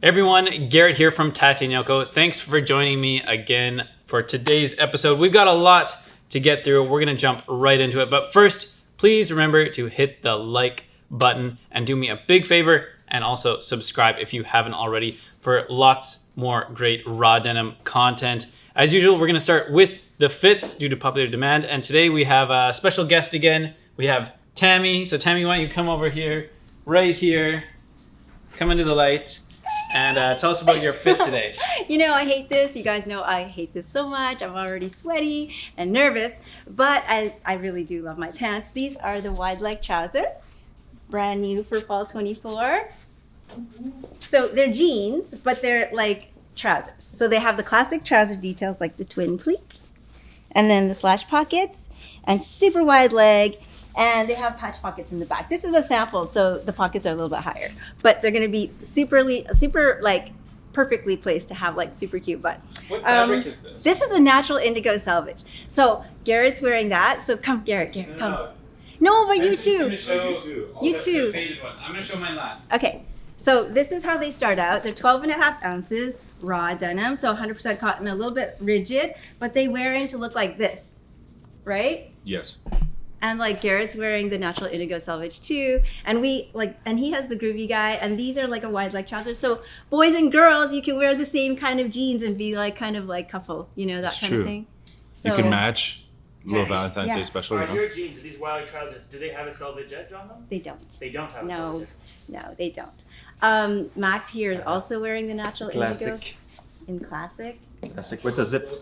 Everyone, Garrett here from Tate Yoko. Thanks for joining me again for today's episode. We've got a lot to get through. We're going to jump right into it. But first, please remember to hit the like button and do me a big favor and also subscribe if you haven't already for lots more great raw denim content. As usual, we're going to start with the fits due to popular demand. And today we have a special guest again. We have Tammy. So Tammy, why don't you come over here, right here, come into the light. And tell us about your fit today. You know, I hate this. You guys know I hate this so much. I'm already sweaty and nervous, but I really do love my pants. These are the wide leg trouser, brand new for fall 24. So they're jeans, but they're like trousers. So they have the classic trouser details like the twin pleat, and then the slash pockets, and super wide leg. And they have patch pockets in the back. This is a sample, so the pockets are a little bit higher. But they're going to be super like perfectly placed to have like super cute butt. What fabric is this? This is a natural indigo selvage. So Garrett's wearing that. So come, Garrett, come. No, but you too. You too. I'm going to show mine last. Okay, so this is how they start out. They're 12.5 ounces raw denim, so 100% cotton, a little bit rigid, but they wear in to look like this, right? Yes. And like Garrett's wearing the natural indigo selvage too. And he has the groovy guy, and these are like a wide leg trouser. So boys and girls, you can wear the same kind of jeans and be like kind of like couple, you know, that kind of thing. So, you can match. Little Valentine's Day special. Are your jeans, these wide leg trousers, do they have a selvage edge on them? They don't. They don't have a selvage edge. No, they don't. Max here is also wearing the natural indigo. In classic. Classic with a zip.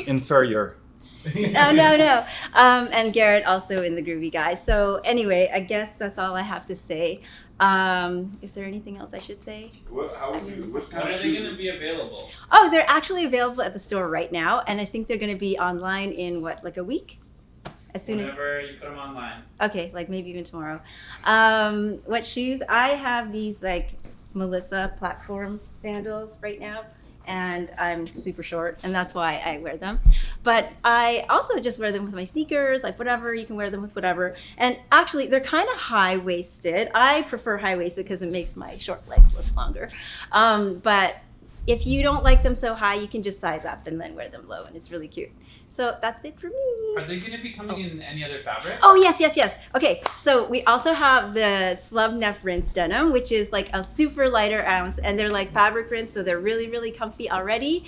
Inferior. No. And Garrett also in the groovy guy. So anyway, I guess that's all I have to say. Is there anything else I should say? What When are they going to be available? Oh, they're actually available at the store right now, and I think they're going to be online in like a week? As soon Whenever you put them online. Okay, like maybe even tomorrow. What shoes? I have these like Melissa platform sandals right now, and I'm super short, and that's why I wear them. But I also just wear them with my sneakers, like whatever. You can wear them with whatever. And actually, they're kind of high-waisted. I prefer high-waisted because it makes my short legs look longer. But if you don't like them so high, you can just size up and then wear them low, and it's really cute. So that's it for me. Are they going to be coming in any other fabric? Oh, yes. Okay, so we also have the Slub Rinse denim, which is like a super lighter ounce, and they're like fabric rinse, so they're really, really comfy already.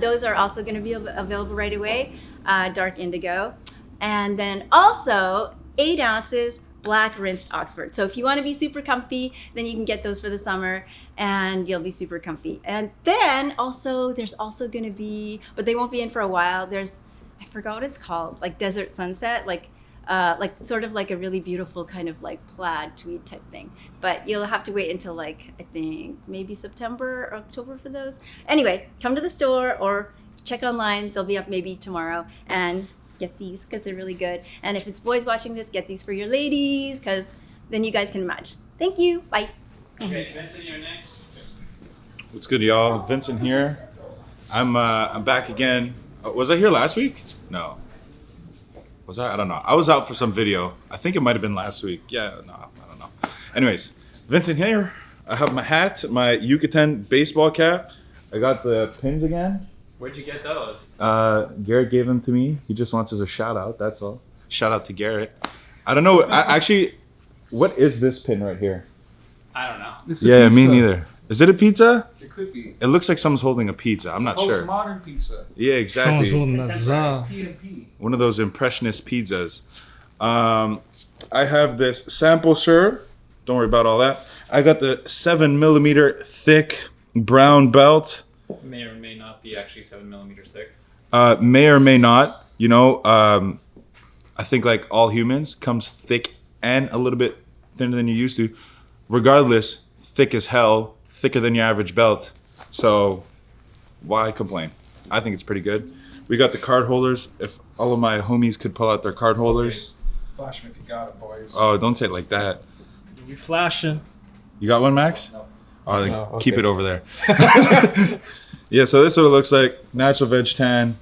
Those are also going to be available right away, dark indigo. And then also 8 ounces black rinsed Oxford. So if you want to be super comfy, then you can get those for the summer and you'll be super comfy. And then also, there's also going to be, but they won't be in for a while, I forgot what it's called, like Desert Sunset, like sort of like a really beautiful kind of like plaid tweed type thing. But you'll have to wait until like, I think maybe September or October for those. Anyway, come to the store or check online. They'll be up maybe tomorrow, and get these because they're really good. And if it's boys watching this, get these for your ladies because then you guys can match. Thank you. Bye. Okay, Vincent, you're next. What's good, y'all? Vincent here. I'm back again. Was I here last week? No. Was I? I don't know. I was out for some video. I think it might have been last week. Yeah, no, I don't know. Anyways, Vincent here. I have my hat, my Yucatan baseball cap. I got the pins again. Where'd you get those? Garrett gave them to me. He just wants as a shout out, that's all. Shout out to Garrett. I don't know. Actually, what is this pin right here? I don't know. Yeah, me neither. Is it a pizza? It could be. It looks like someone's holding a pizza. I'm not sure. Modern pizza. Yeah, exactly. P&P. One of those impressionist pizzas. I have this sample shirt. Don't worry about all that. I got the 7mm thick brown belt. May or may not be actually 7mm thick. May or may not. You know, I think like all humans, comes thick and a little bit thinner than you used to. Regardless, thick as hell, thicker than your average belt. So why complain? I think it's pretty good. We got the card holders. If all of my homies could pull out their card holders. Flash me if you got it, boys. Oh, don't say it like that. We flashing. You got one, Max? No. Oh, then No, okay. keep it over there. Yeah, so this is what it looks like. Natural veg tan.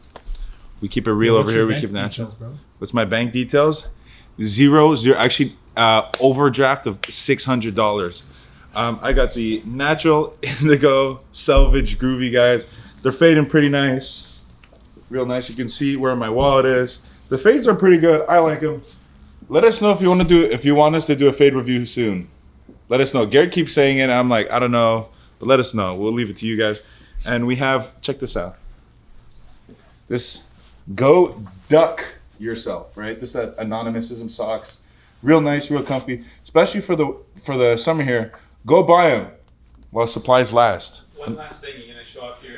We keep it real over here. We keep it natural. What's my bank details? Zero. Actually, overdraft of $600. I got the natural indigo Selvedge groovy guys. They're fading pretty nice. Real nice. You can see where my wallet is. The fades are pretty good. I like them. Let us know if you want us to do a fade review soon. Let us know. Garrett keeps saying it. I'm like, I don't know, but let us know. We'll leave it to you guys. And we have, check this out. This Go Duck Yourself, right? This is that anonymousism socks. Real nice, real comfy, especially for the summer here. Go buy them while supplies last. One last thing, you gonna show off your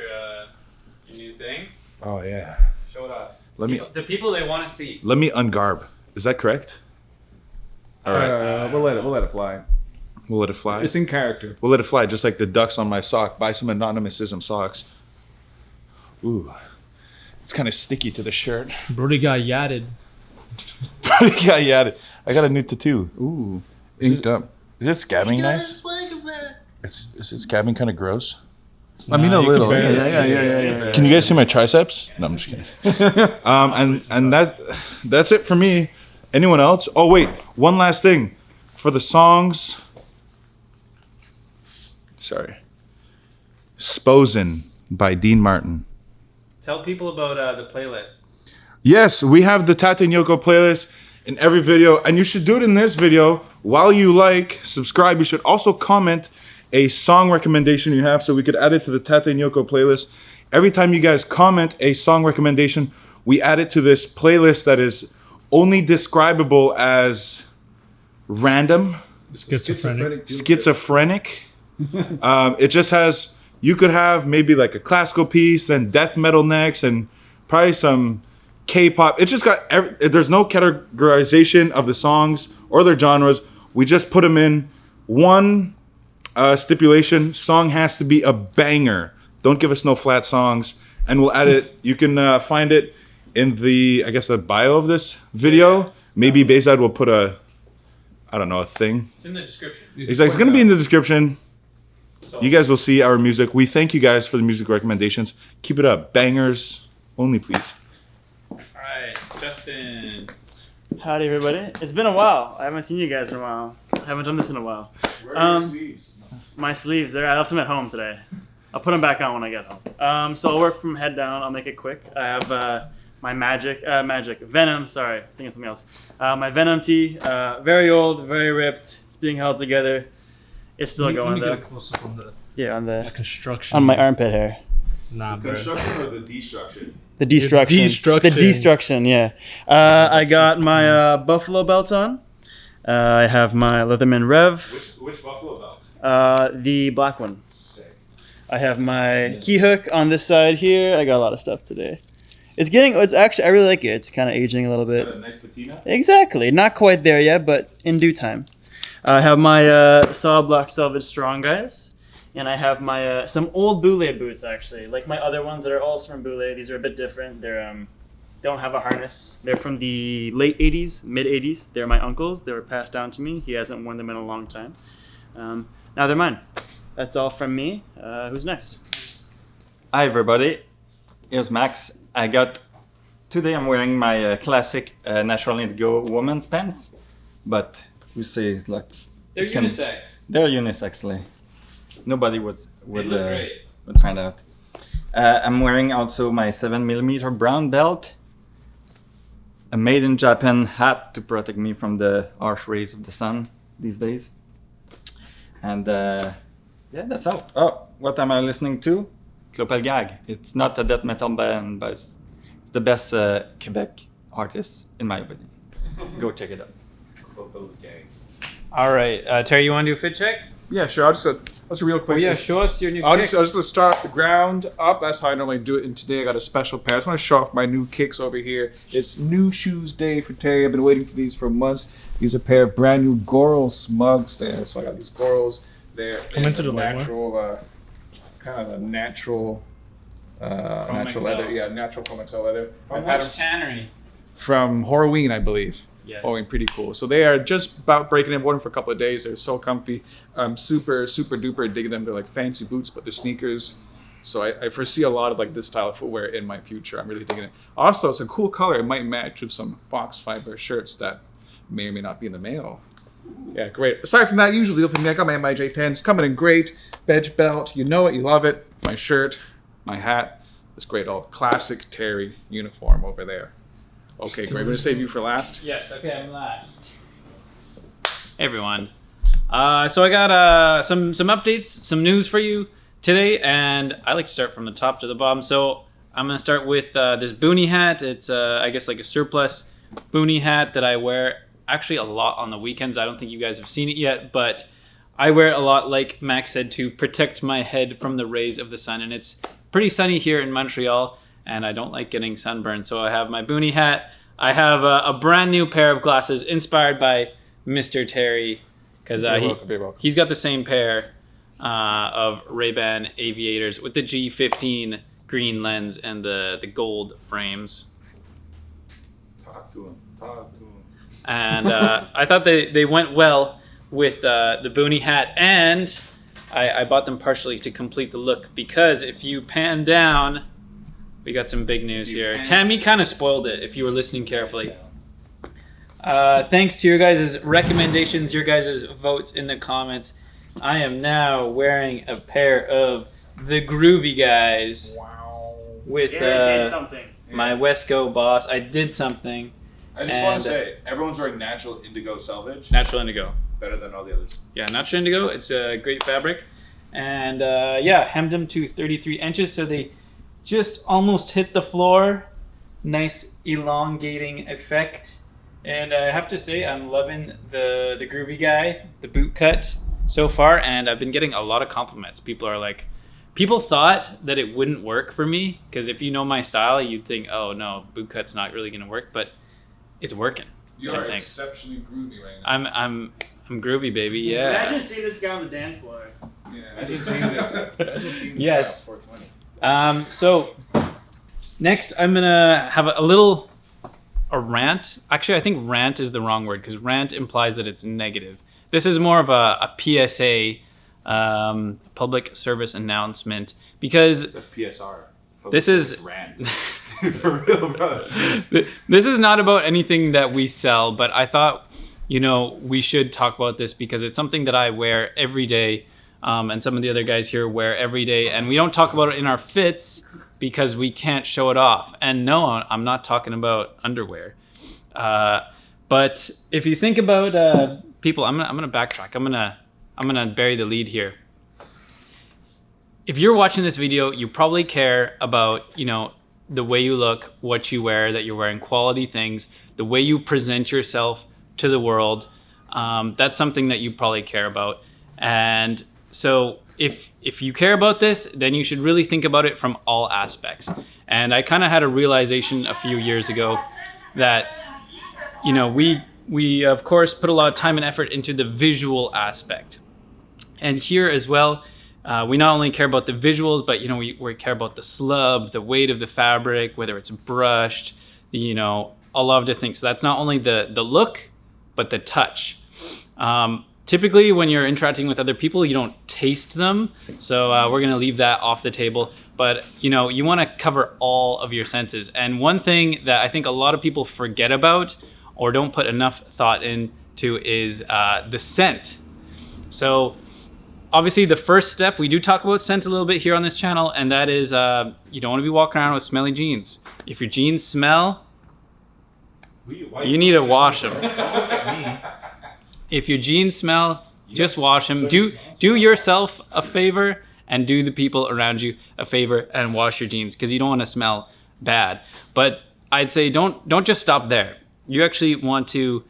new thing? Oh yeah. Show it off. The people they want to see. Let me ungarb. Is that correct? All right. We'll let it fly. We'll let it fly. It's in character. We'll let it fly, just like the ducks on my sock. Buy some anonymousism socks. Ooh, it's kind of sticky to the shirt. Brody got yadded. Yeah. I got a new tattoo. Ooh, Is inked up. Is it scabbing nice? Is it scabbing kind of gross? I mean, a you little. can barely Yeah. Can you guys see my triceps? No, I'm just kidding. And that's it for me. Anyone else? Oh wait, one last thing. For the songs. Sorry. Sposen by Dean Martin. Tell people about the playlist. Yes, we have the Tate Yoko playlist in every video, and you should do it in this video. While you subscribe, you should also comment a song recommendation you have so we could add it to the Tate Yoko playlist. Every time you guys comment a song recommendation, we add it to this playlist that is only describable as random, schizophrenic. It just has, you could have maybe like a classical piece and death metal next and probably some K-pop. It just got, there's no categorization of the songs or their genres. We just put them in one stipulation. Song has to be a banger. Don't give us no flat songs. And we'll add it. You can find it in the, I guess, the bio of this video. Maybe Bezad will put a thing. It's in the description. It's going to be in the description. So, You guys will see our music. We thank you guys for the music recommendations. Keep it up. Bangers only, please. all right, Justin. Howdy, everybody. It's been a while. I haven't seen you guys in a while. I haven't done this in a while. Where are your sleeves? My sleeves, I left them at home today. I'll put them back on when I get home. So I'll work from head down. I'll make it quick. I have my Venom, sorry, I was thinking of something else. My Venom tee, very old, very ripped. It's being held together. It's still going though. Get a close-up on the Yeah, on the construction. on my armpit hair. Nah, bro. Construction or the destruction? The destruction. destruction. The destruction, yeah. I got my buffalo belt on. I have my Leatherman Rev, Which buffalo belt? the black one. Sick. I have my key hook on this side here. I got a lot of stuff today. It's actually, I really like it. It's kind of aging a little bit. Got a nice patina? Exactly. Not quite there yet, but in due time. I have my solid black Selvedge Strong guys. And I have my some old Boulay boots, actually. Like my other ones that are also from Boulay. These are a bit different. They're they don't have a harness. They're from the late 80s, mid 80s. They're my uncle's. They were passed down to me. He hasn't worn them in a long time. Now they're mine. That's all from me. Who's next? Hi everybody, here's Max. Today I'm wearing my classic Natural Indigo women's pants, but who says like They're unisex. they're unisexly. Nobody would They look great. find out. I'm wearing also my 7mm brown belt, a made in Japan hat to protect me from the harsh rays of the sun these days. And yeah, that's all. Oh, what am I listening to? Gag. It's not a death metal band, but it's the best Quebec artist, in my opinion. Go check it out. All right, Terry, you want to do a fit check? Yeah, sure. I'll just real quick. Oh yeah, show us your new I'll kicks. just start off the ground up. That's how I normally do it. And today I got a special pair. I just want to show off my new kicks over here. It's new shoes day for Terry. I've been waiting for these for months. These are a pair of brand new Goral Smugs there. So I got these Gorals. They're into the light natural, kind of a natural natural XL. leather. Yeah, natural Chrome XL leather. From I've had which them tannery? from Horween, I believe. Yes. Horween, pretty cool. So they are just about breaking in. Worn for a couple of days. They're so comfy. I'm super duper digging them. They're like fancy boots, but they're sneakers. So I foresee a lot of like this style of footwear in my future. I'm really digging it. Also, it's a cool color. It might match with some fox fiber shirts that may or may not be in the mail. Yeah, great. Aside from that, usually you'll think I got my MIJ10s coming in great. Veg belt, you know it, you love it. My shirt, my hat, this great old classic Terry uniform over there. Okay, great. We're gonna save you for last. Yes, okay, I'm last. Hey everyone. So I got some updates, some news for you today, and I like to start from the top to the bottom. So I'm gonna start with this boonie hat. It's I guess like a surplus boonie hat that I wear actually a lot on the weekends. I don't think you guys have seen it yet, but I wear it a lot, like Max said, to protect my head from the rays of the sun. And it's pretty sunny here in Montreal, and I don't like getting sunburned. So I have my boonie hat. I have a brand new pair of glasses inspired by Mr. Terry, because he's got the same pair of Ray-Ban Aviators with the G15 green lens and the gold frames. Talk to him. And I thought they went well with the boonie hat, and I bought them partially to complete the look, because if you pan down, we got some big news here. Tammy kind of spoiled it if you were listening carefully. Thanks to your guys' recommendations, your guys' votes in the comments, I am now wearing a pair of the Groovy guys. Wow. With Did something. my Wesco boss. I did something. I just want to say, everyone's wearing natural indigo selvage. Natural indigo. Better than all the others. Yeah, natural indigo. It's a great fabric. And yeah, hemmed them to 33 inches, so they just almost hit the floor. Nice elongating effect. And I have to say, I'm loving the Groovy guy, the boot cut so far, and I've been getting a lot of compliments. People are like, people thought that it wouldn't work for me, because if you know my style, you'd think, oh no, boot cut's not really gonna work, but it's working. You I are think. exceptionally groovy right now. I'm groovy, baby. Yeah. Imagine seeing this guy on the dance floor. Yeah, imagine seeing this. Imagine seeing this Yes. guy on 420. So next, I'm gonna have a rant. Actually, I think rant is the wrong word, because rant implies that it's negative. This is more of a PSA, public service announcement, because It's a PSR. This is- rant. For real, brother. this is not about anything that we sell, but I thought, we should talk about this because it's something that I wear every day, and some of the other guys here wear every day, and we don't talk about it in our fits because we can't show it off. And no, I'm not talking about underwear. But if you think about people, I'm gonna backtrack. I'm gonna bury the lead here. If you're watching this video, you probably care about, the way you look, what you wear, that you're wearing quality things, the way you present yourself to the world. That's something that you probably care about. And so if you care about this, then you should really think about it from all aspects. And I kind of had a realization a few years ago that, we of course put a lot of time and effort into the visual aspect. And here as well, we not only care about the visuals, but we care about the slub, the weight of the fabric, whether it's brushed, a lot of different things. So that's not only the look, but the touch. Typically, when you're interacting with other people, you don't taste them. So we're gonna leave that off the table. But you want to cover all of your senses. And one thing that I think a lot of people forget about or don't put enough thought into is the scent. So obviously, the first step, we do talk about scent a little bit here on this channel, and that is you don't want to be walking around with smelly jeans. If your jeans smell, you need to wash them. If your jeans smell, just wash them. Do yourself a favor and do the people around you a favor and wash your jeans, because you don't want to smell bad. But I'd say don't just stop there. You actually want to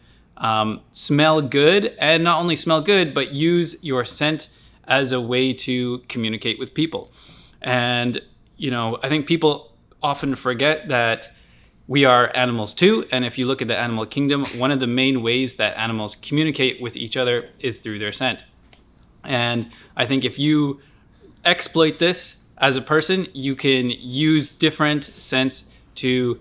smell good, and not only smell good, but use your scent as a way to communicate with people. And, I think people often forget that we are animals too. And if you look at the animal kingdom, one of the main ways that animals communicate with each other is through their scent. And I think if you exploit this as a person, you can use different scents to,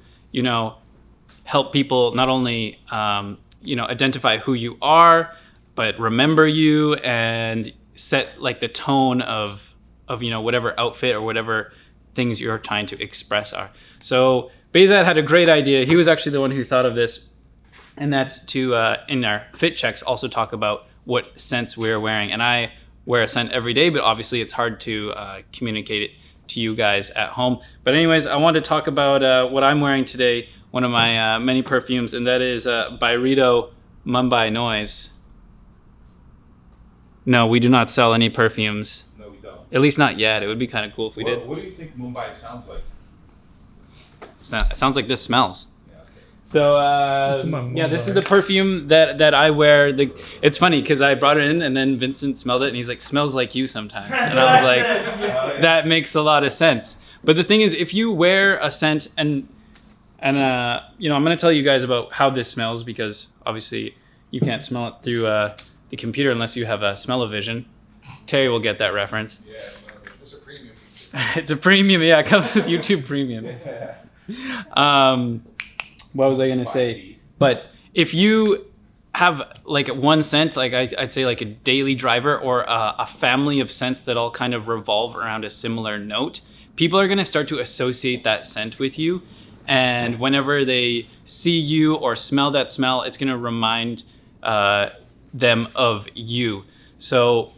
help people not only, identify who you are, but remember you and set like the tone of whatever outfit or whatever things you're trying to express are. So Behzad had a great idea. He was actually the one who thought of this. and that's to in our fit checks also talk about what scents we're wearing. And I wear a scent every day, but obviously it's hard to communicate it to you guys at home. But anyways, I want to talk about what I'm wearing today, one of my many perfumes, and that is Byredo Mumbai Noise. No, we do not sell any perfumes. No, we don't. At least not yet. It would be kind of cool if we did. What do you think Mumbai sounds like? It sounds like this smells. Yeah, okay. So my yeah, this Mumbai. is the perfume that I wear. It's funny because I brought it in and then Vincent smelled it and he's like, smells like you sometimes. And I was like, that makes a lot of sense. But the thing is, if you wear a scent and I'm gonna tell you guys about how this smells because obviously you can't smell it through the computer unless you have a smell-o-vision. Terry will get that reference. Yeah, it's a premium. It's a premium, yeah. It comes with YouTube Premium. What was I gonna say? But if you have like one scent, like I'd say like a daily driver or a family of scents that all kind of revolve around a similar note, people are gonna start to associate that scent with you. And whenever they see you or smell that smell, it's gonna remind them of you. So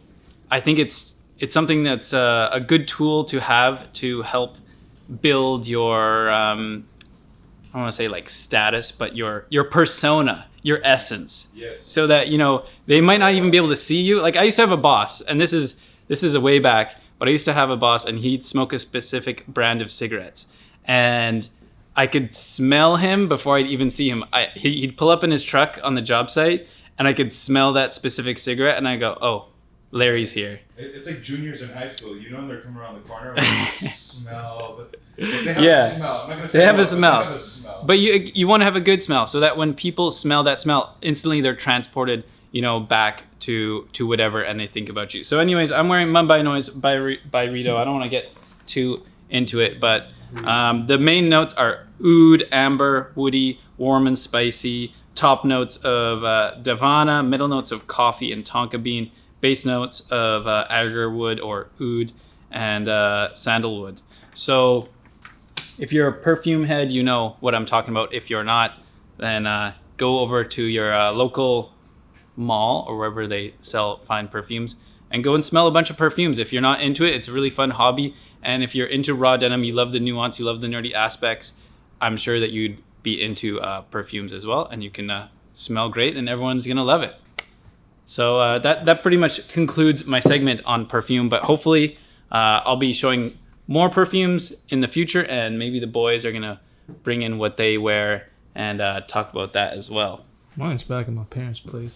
I think it's something that's a good tool to have to help build your I don't want to say like status, but your persona, your essence. Yes. So that they might not even be able to see you. Like I used to have a boss, and this is a way back, but I used to have a boss, and he'd smoke a specific brand of cigarettes, and I could smell him before I'd even see him. He'd pull up in his truck on the job site, and I could smell that specific cigarette, and I go, oh, Larry's here. It's like juniors in high school. You know when they're coming around the corner, like, smell. They have Yeah. a smell. I'm not gonna say They have a what, but smell. They have a smell. But you want to have a good smell, so that when people smell that smell, instantly they're transported, back to whatever, and they think about you. So anyways, I'm wearing Mumbai Noise by Byredo. I don't want to get too into it, but the main notes are oud, amber, woody, warm and spicy. Top notes of Davana, middle notes of coffee and tonka bean, base notes of agar wood or oud, and sandalwood. So if you're a perfume head, you know what I'm talking about. If you're not, then go over to your local mall or wherever they sell fine perfumes and go and smell a bunch of perfumes. If you're not into it, it's a really fun hobby. And if you're into raw denim, you love the nuance, you love the nerdy aspects, I'm sure that you'd be into perfumes as well, and you can smell great and everyone's gonna love it. So that pretty much concludes my segment on perfume, but hopefully I'll be showing more perfumes in the future, and maybe the boys are gonna bring in what they wear and talk about that as well. Mine's back at my parents' place.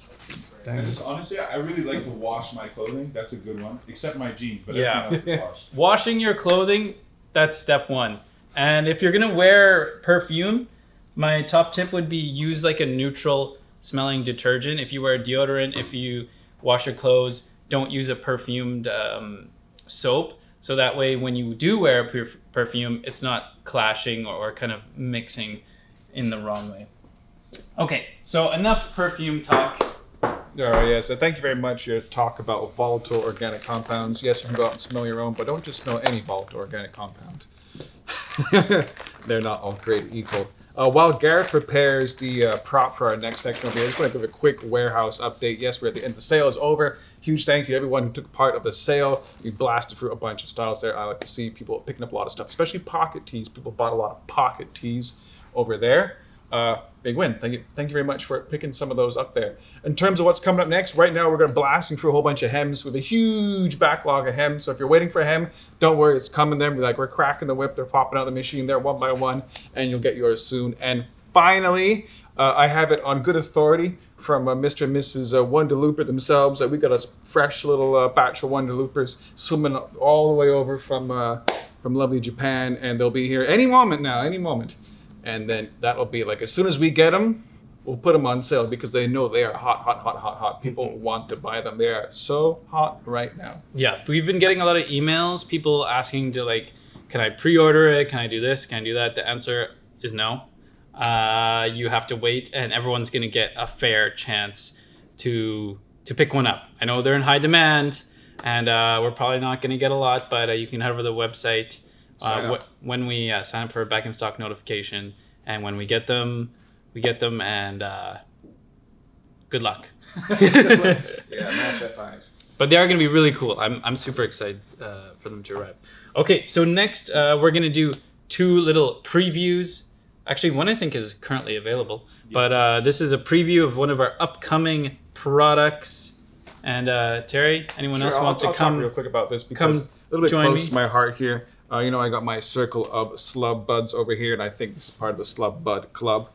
Dang. Honestly, I really like to wash my clothing. That's a good one, except my jeans, but Yeah. everything else is washed. Washing your clothing, that's step one. And if you're gonna wear perfume, my top tip would be use like a neutral smelling detergent. If you wear deodorant, if you wash your clothes, don't use a perfumed soap. So that way when you do wear a perfume, it's not clashing or kind of mixing in the wrong way. Okay, so enough perfume talk. All right, yeah. So thank you very much. Your talk about volatile organic compounds. Yes, you can go out and smell your own, but don't just smell any volatile organic compound. They're not all created equal. While Gareth prepares the prop for our next section over here, I just want to give a quick warehouse update. Yes, we're at the end. The sale is over. Huge thank you to everyone who took part of the sale. We blasted through a bunch of styles there. I like to see people picking up a lot of stuff, especially pocket tees. People bought a lot of pocket tees over there. Big win. Thank you very much for picking some of those up there. In terms of what's coming up next, right now we're going to blasting through a whole bunch of hems with a huge backlog of hems. So if you're waiting for a hem, don't worry, it's coming there. We're cracking the whip. They're popping out of the machine there one by one, and you'll get yours soon. And finally, I have it on good authority from Mr. and Mrs. Wonder Looper themselves. We got a fresh little batch of Wonder Loopers swimming all the way over from lovely Japan, and they'll be here any moment now, any moment. And then that'll be like, as soon as we get them, we'll put them on sale because they know they are hot, hot, hot, hot, hot. People want to buy them. They are so hot right now. Yeah, we've been getting a lot of emails, people asking to like, can I pre-order it? Can I do this? Can I do that? The answer is no. You have to wait, and everyone's going to get a fair chance to pick one up. I know they're in high demand, and we're probably not going to get a lot, but you can head over to the website when we sign up for a back in stock notification, and when we get them, and good luck. Yeah, match at 5. But they are going to be really cool. I'm super excited for them to arrive. Okay, so next we're going to do 2 little previews. Actually, one I think is currently available. Yes. But this is a preview of one of our upcoming products. And Terry, anyone else wants to come? Talk real quick about this because a little bit close to my heart here. I got my circle of Slub buds over here, and I think this is part of the Slub Bud Club.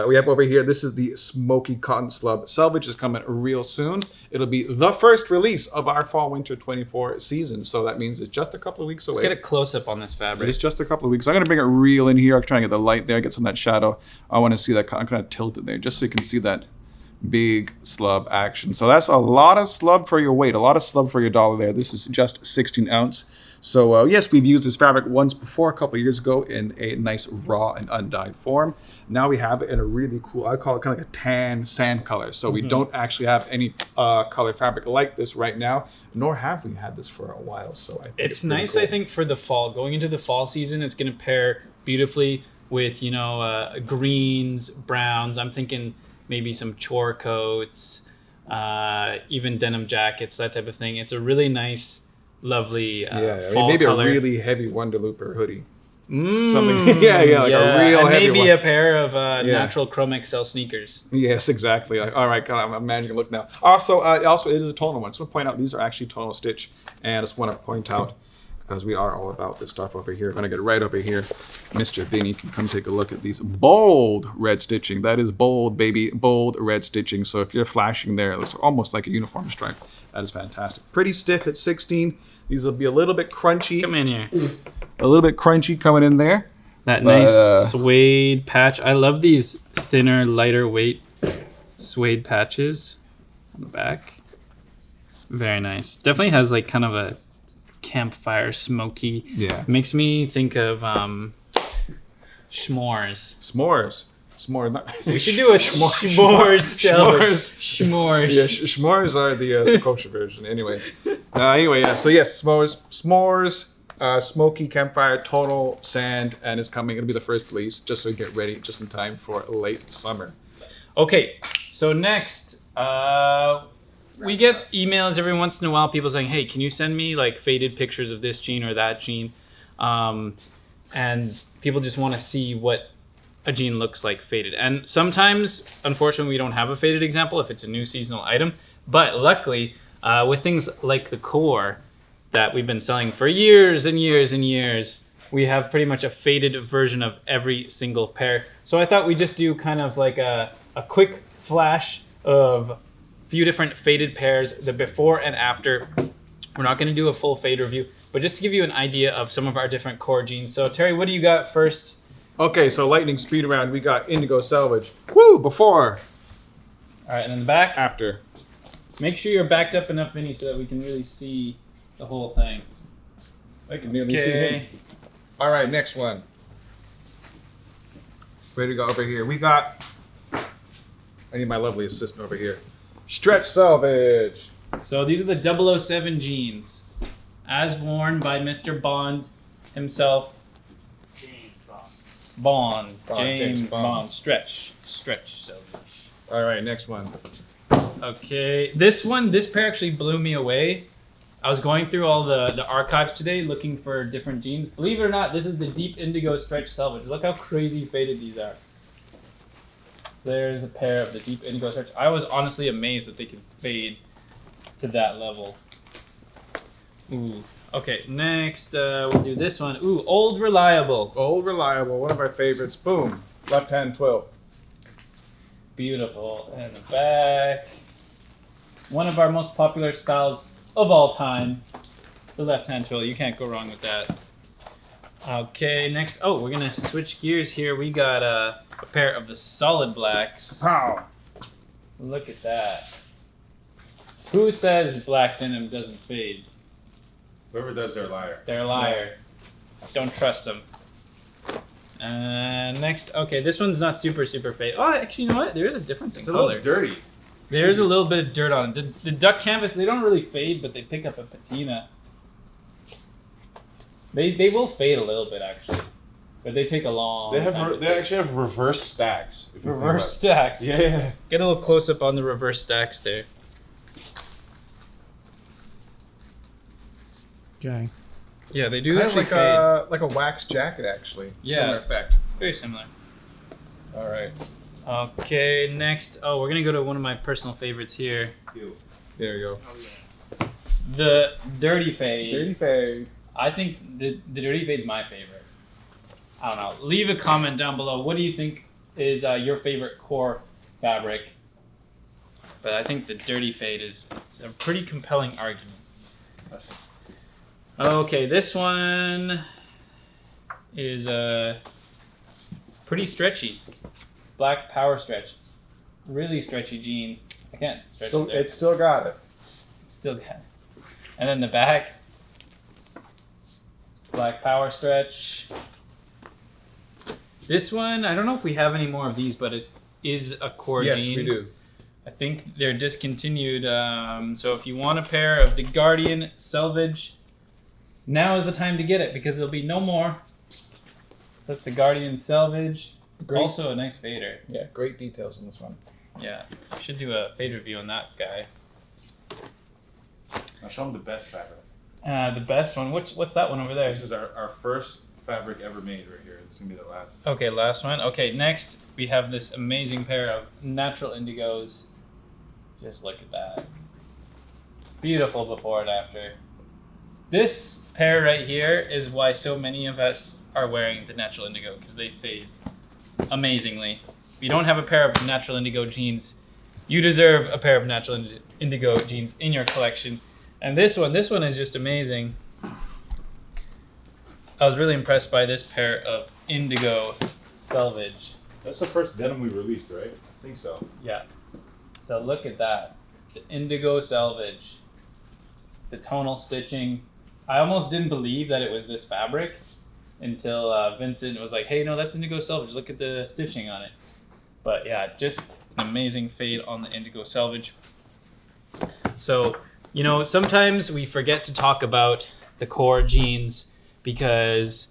We have over here, this is the Smoky Cotton Slub. Selvedge is coming real soon. It'll be the first release of our Fall/Winter 24 season, so that means it's just a couple of weeks away. Let's get a close-up on this fabric. It's just a couple of weeks. I'm going to bring it real in here. I'm trying to get the light there, get some of that shadow. I want to see that. I'm going to tilt it there just so you can see that big slub action. So that's a lot of slub for your weight, a lot of slub for your dollar there. This is just 16 ounce. So yes, we've used this fabric once before, a couple of years ago, in a nice raw and undyed form. Now we have it in a really cool, I call it kind of like a tan sand color. So we don't actually have any color fabric like this right now, nor have we had this for a while. So I think it's nice, cool. I think, for the fall. Going into the fall season, it's going to pair beautifully with, greens, browns. I'm thinking maybe some chore coats, even denim jackets, that type of thing. It's a really nice, lovely fall maybe color. A really heavy Wonder Looper hoodie. Something, like a real and heavy maybe one. a pair of natural Chrome XL sneakers. Yes, exactly. All right, I'm imagining a look now. Also, it is a tonal one. So I want to point out these are actually tonal stitch, and I just want to point out, because we are all about this stuff over here. I'm gonna get right over here. Mr. Vinny can come take a look at these bold red stitching. That is bold, baby, bold red stitching. So if you're flashing there, it looks almost like a uniform stripe. That is fantastic. Pretty stiff at 16. These will be a little bit crunchy. Come in here. A little bit crunchy coming in there. That nice suede patch. I love these thinner, lighter weight suede patches on the back. Very nice. Definitely has like kind of a campfire smoky. Yeah. Makes me think of s'mores. S'mores. We should do a s'mores. S'mores. Yeah, s'mores are the kosher version. Anyway, yeah. So yes, s'mores, smoky campfire, tonal sand, and it's coming. It'll be the first release, just so we get ready just in time for late summer. Okay, so next, we get emails every once in a while, people saying, hey, can you send me like faded pictures of this jean or that jean? And people just want to see what a jean looks like faded. And sometimes, unfortunately, we don't have a faded example if it's a new seasonal item. But luckily, with things like the core that we've been selling for years and years and years, we have pretty much a faded version of every single pair. So I thought we'd just do kind of like a quick flash of few different faded pairs, the before and after. We're not going to do a full fade review, but just to give you an idea of some of our different core jeans. So Terry, what do you got first? Okay, so lightning speed round, we got Indigo Selvedge. Woo, before. All right, and then the back? After. Make sure you're backed up enough, Vinny, so that we can really see the whole thing. I can nearly see him. All right, next one. Ready to go over here. We got, I need my lovely assistant over here. Stretch Selvedge. So these are the 007 jeans, as worn by Mr. Bond himself. James Bond. Stretch Selvedge. All right, next one. Okay, this pair actually blew me away. I was going through all the archives today looking for different jeans. Believe it or not, this is the Deep Indigo Stretch Selvedge. Look how crazy faded these are. There's a pair of the Deep Indigo Stretch. I was honestly amazed that they could fade to that level. Ooh. Okay, next we'll do this one. Ooh, Old Reliable. Old Reliable, one of our favorites. Boom, left hand twill. Beautiful. And the back. One of our most popular styles of all time. The left hand twill, you can't go wrong with that. Okay, next, we're gonna switch gears here. We got a pair of the solid blacks. Pow! Look at that. Who says black denim doesn't fade? Whoever does, they're a liar. They're a liar. Don't trust them. Next, okay, this one's not super fade. Oh, actually, you know what? There is a difference in color. It's a little dirty. There's a little bit of dirt on it. The duck canvas, they don't really fade, but they pick up a patina. They will fade a little bit, actually. but they take a long. They have time to they fade. actually have reverse stacks. If you think Reverse about stacks. it. Yeah. Get a little close up on the reverse stacks there. Gang. Yeah, they do Kind of actually fade. like a wax jacket, actually. Yeah. Similar effect. Very similar. All right. Okay, next. Oh, we're gonna go to one of my personal favorites here. There you go. The Dirty Fade. Dirty fade. I think the Dirty Fade's my favorite. I don't know. Leave a comment down below. What do you think is your favorite core fabric? But I think the Dirty Fade is it's a pretty compelling argument. Okay, this one is pretty stretchy. Black power stretch. Really stretchy jean. I can't stretch So it there. it's still got it. Still got it. And then the back. Black power stretch. This one, I don't know if we have any more of these, but it is a core Yes, jean. we do. I think they're discontinued. So if you want a pair of the Guardian Selvedge, now is the time to get it because there'll be no more. That's the Guardian Selvedge. Great. Also a nice fader. Yeah, great details in this one. Yeah, I should do a fade review on that guy. I'll show them the best fabric. The best one. What's that one over there? This is our first fabric ever made right here. This is gonna be the last. Okay, last one. Okay, next we have this amazing pair of natural indigos. Just look at that. Beautiful before and after. This pair right here is why so many of us are wearing the natural indigo because they fade amazingly. If you don't have a pair of natural indigo jeans, you deserve a pair of natural indigo jeans in your collection. And this one is just amazing. I was really impressed by this pair of indigo Selvedge. That's the first denim we released, right? I think so. Yeah. So look at that. The indigo Selvedge. The tonal stitching. I almost didn't believe that it was this fabric until Vincent was like, hey, no, that's indigo Selvedge. Look at the stitching on it. But yeah, just an amazing fade on the indigo Selvedge. So, you know, sometimes we forget to talk about the core jeans because,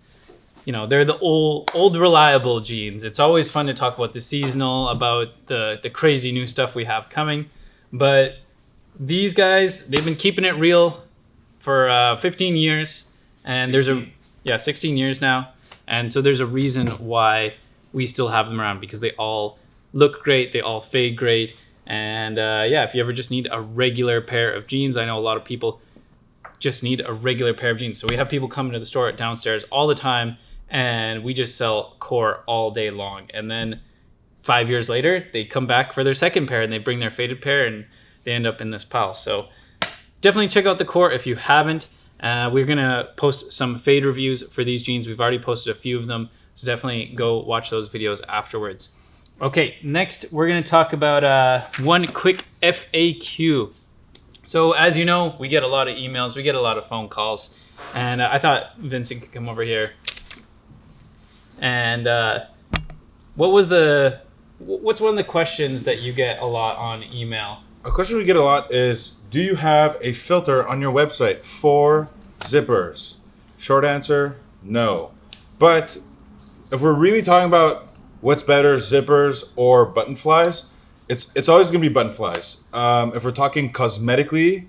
you know, they're the old reliable jeans. It's always fun to talk about the seasonal, about the crazy new stuff we have coming. But these guys, they've been keeping it real for 15 years. And 16 years now. And so there's a reason why we still have them around because they all look great. They all fade great. And yeah, if you ever just need a regular pair of jeans, I know a lot of people just need a regular pair of jeans. So we have people coming to the store downstairs all the time and we just sell core all day long. And then 5 years later, they come back for their second pair and they bring their faded pair and they end up in this pile. So definitely check out the core if you haven't. We're gonna post some fade reviews for these jeans. We've already posted a few of them. So definitely go watch those videos afterwards. Okay, next we're gonna talk about one quick FAQ. So as you know, we get a lot of emails, we get a lot of phone calls, and I thought Vincent could come over here. And what's one of the questions that you get a lot on email? A question we get a lot is, do you have a filter on your website for zippers? Short answer, no. But if we're really talking about what's better, zippers or button flies, it's always gonna be button flies. If we're talking cosmetically,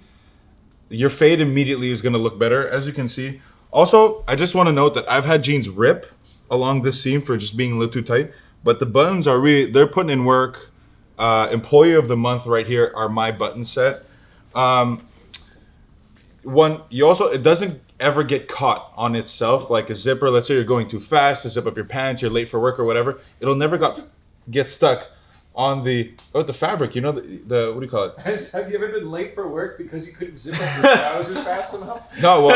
your fade immediately is gonna look better, as you can see. Also, I just wanna note that I've had jeans rip along this seam for just being a little too tight, but the buttons are they're putting in work. Employee of the month right here are my button set. It doesn't ever get caught on itself like a zipper. Let's say you're going too fast to zip up your pants, you're late for work or whatever. It'll never get stuck on the fabric. You know the what do you call it? Have you ever been late for work because you couldn't zip up your trousers fast enough? No.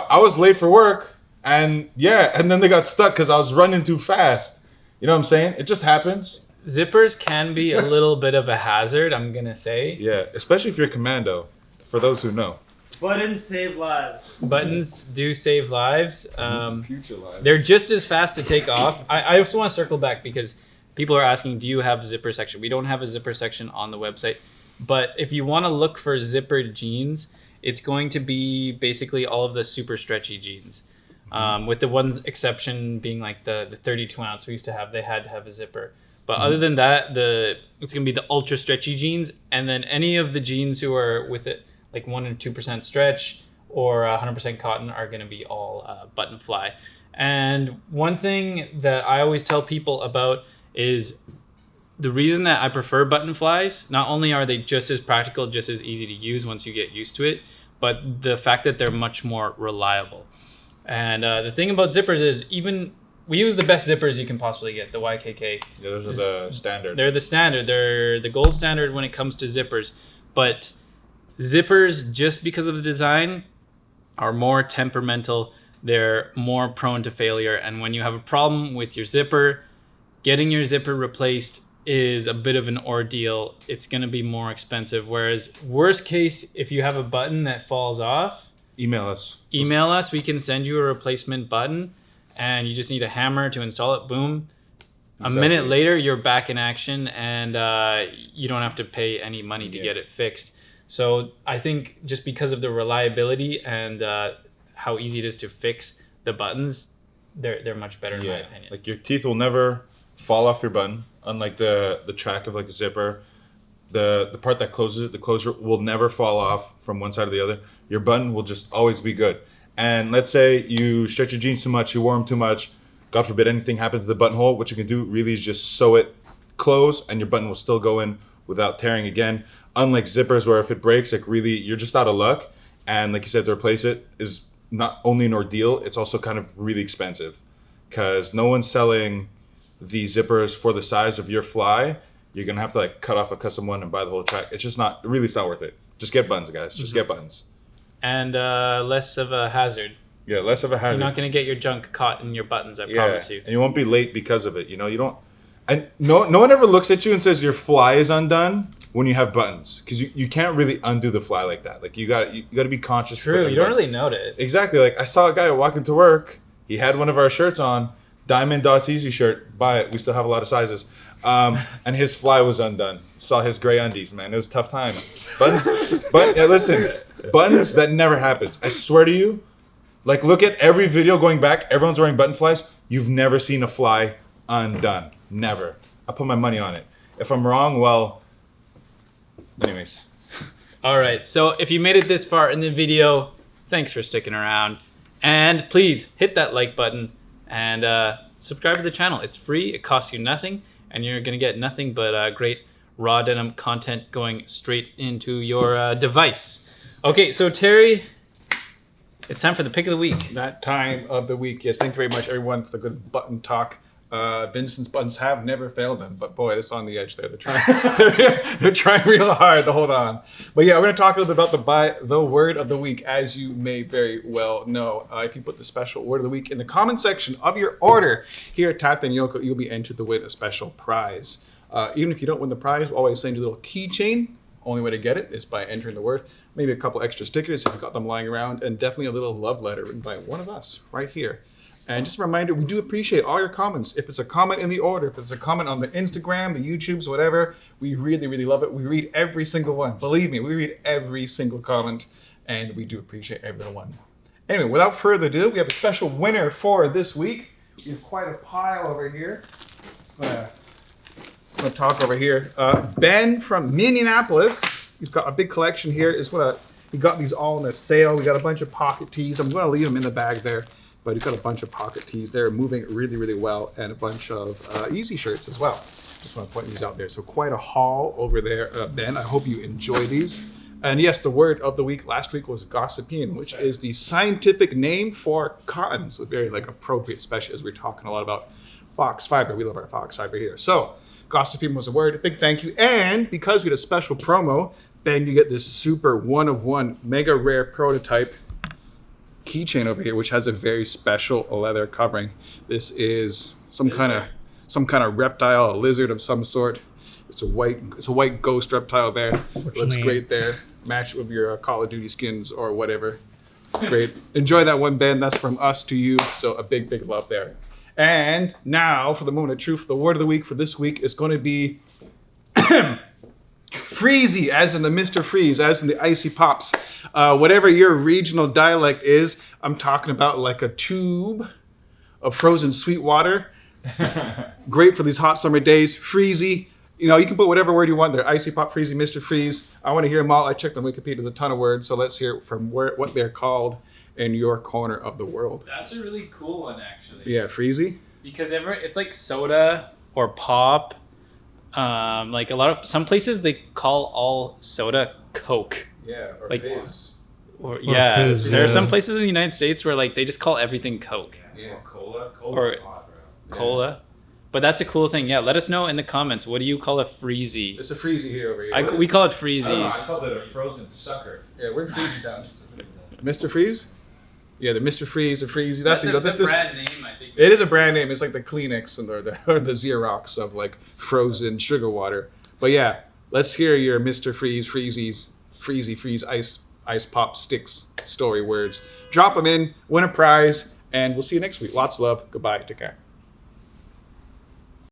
I was late for work, and then they got stuck because I was running too fast. You know what I'm saying? It just happens. Zippers can be a little bit of a hazard, I'm gonna say. Yeah, especially if you're commando. For those who know. Buttons save lives. Buttons do save lives. Future lives. They're just as fast to take off. I also want to circle back because people are asking, do you have a zipper section? We don't have a zipper section on the website. But if you want to look for zippered jeans, it's going to be basically all of the super stretchy jeans. With the one exception being like the 32 ounce we used to have, they had to have a zipper. But other than that, it's gonna be the ultra stretchy jeans, and then any of the jeans who are with it like 1 or 2% stretch or 100% cotton are gonna be all button fly. And one thing that I always tell people about is the reason that I prefer button flies. Not only are they just as practical, just as easy to use once you get used to it, but the fact that they're much more reliable. And the thing about zippers is we use the best zippers you can possibly get, the YKK. Yeah, those are the standard. They're the standard. They're the gold standard when it comes to zippers. But zippers, just because of the design, are more temperamental. They're more prone to failure. And when you have a problem with your zipper, getting your zipper replaced is a bit of an ordeal. It's going to be more expensive. Whereas worst case, if you have a button that falls off, Email us. We can send you a replacement button, and you just need a hammer to install it. Boom. Exactly. A minute later, you're back in action, and you don't have to pay any money to get it fixed. So I think just because of the reliability and how easy it is to fix the buttons, they're much better in my opinion. Like your teeth will never fall off your button, unlike the track of like a zipper. The part that closes it, the closure, will never fall off from one side or the other. Your button will just always be good. And let's say you stretch your jeans too much, you wore them too much, God forbid anything happened to the buttonhole, what you can do really is just sew it close and your button will still go in without tearing again. Unlike zippers where if it breaks, like really, you're just out of luck. And like you said, to replace it is not only an ordeal, it's also kind of really expensive because no one's selling the zippers for the size of your fly. You're gonna have to like cut off a custom one and buy the whole track. It's just not, really it's not worth it. Just get buttons, guys, just get buttons. And less of a hazard. Yeah, less of a hazard. You're not gonna get your junk caught in your buttons, I promise you. And you won't be late because of it. You know, you don't, and no one ever looks at you and says your fly is undone when you have buttons, because you can't really undo the fly like that. Like you got to be conscious. True, you don't really notice. Exactly. Like I saw a guy walking to work. He had one of our shirts on, Diamond Dots Easy shirt. Buy it. We still have a lot of sizes. And his fly was undone. Saw his gray undies, man. It was tough times. Buttons, listen, buttons, that never happens. I swear to you. Like look at every video going back. Everyone's wearing button flies. You've never seen a fly undone. Never. I put my money on it. If I'm wrong, well, anyways. All right. So if you made it this far in the video, thanks for sticking around. And please hit that like button and subscribe to the channel. It's free. It costs you nothing. And you're going to get nothing but great raw denim content going straight into your device. Okay, so Terry, it's time for the pick of the week. That time of the week. Yes, thank you very much, everyone, for the good button talk. Vincent's buttons have never failed them, but boy, it's on the edge there. They're trying, they're trying real hard to hold on. But yeah, we're going to talk a little bit about the word of the week, as you may very well know. If you put the special word of the week in the comment section of your order here at Tate Yoko, you'll be entered to win a special prize. Even if you don't win the prize, we'll always send you a little keychain. Only way to get it is by entering the word. Maybe a couple extra stickers if you've got them lying around, and definitely a little love letter written by one of us right here. And just a reminder, we do appreciate all your comments. If it's a comment in the order, if it's a comment on the Instagram, the YouTubes, whatever, we really, really love it. We read every single one. Believe me, we read every single comment, and we do appreciate everyone. Anyway, without further ado, we have a special winner for this week. We have quite a pile over here. I'm gonna talk over here. Ben from Minneapolis. He's got a big collection here. He got these all in a sale. We got a bunch of pocket tees. I'm gonna leave them in the bag there. But he's got a bunch of pocket tees there, moving really, really well, and a bunch of easy shirts as well. Just want to point these out there. So quite a haul over there, Ben. I hope you enjoy these. And yes, the word of the week last week was gossypian, which is the scientific name for cotton. So very appropriate, especially as we're talking a lot about fox fiber. We love our fox fiber here. So gossypian was a word. A big thank you. And because we had a special promo, Ben, you get this super one-of-one, mega rare prototype keychain over here, which has a very special leather covering. This is some kind of reptile, a lizard of some sort. It's a white ghost reptile there. Looks great there. Match with your Call of Duty skins or whatever. Great. Enjoy that one, Ben. That's from us to you. So a big, big love there. And now for the moment of truth, the word of the week for this week is going to be Freezy, as in the Mr. Freeze, as in the Icy Pops. Whatever your regional dialect is, I'm talking about like a tube of frozen sweet water. Great for these hot summer days. Freezy. You know, you can put whatever word you want there. Icy Pop, Freezy, Mr. Freeze. I want to hear them all. I checked on Wikipedia. There's a ton of words. So let's hear from what they're called in your corner of the world. That's a really cool one, actually. Yeah, Freezy. Because it's like soda or pop. Like some places they call all soda Coke. Yeah, or like, fizz. Or Fizz, there are yeah. some places in the United States where like they just call everything Coke. Yeah. Cola. Or cola. But that's a cool thing. Yeah, let us know in the comments. What do you call a freezy? It's a Freezy here over here. We call it I freezies. called it a frozen sucker. Yeah, we're in Freezy Town. Mr. Freeze? Yeah, the Mr. Freeze, the Freezy. That's the brand name, I think. It is a brand name. It's like the Kleenex and the Xerox of like frozen sugar water. But yeah, let's hear your Mr. Freeze, Freezies, Freezy, Freeze, Ice Pop Sticks story words. Drop them in, win a prize, and we'll see you next week. Lots of love. Goodbye. Take care.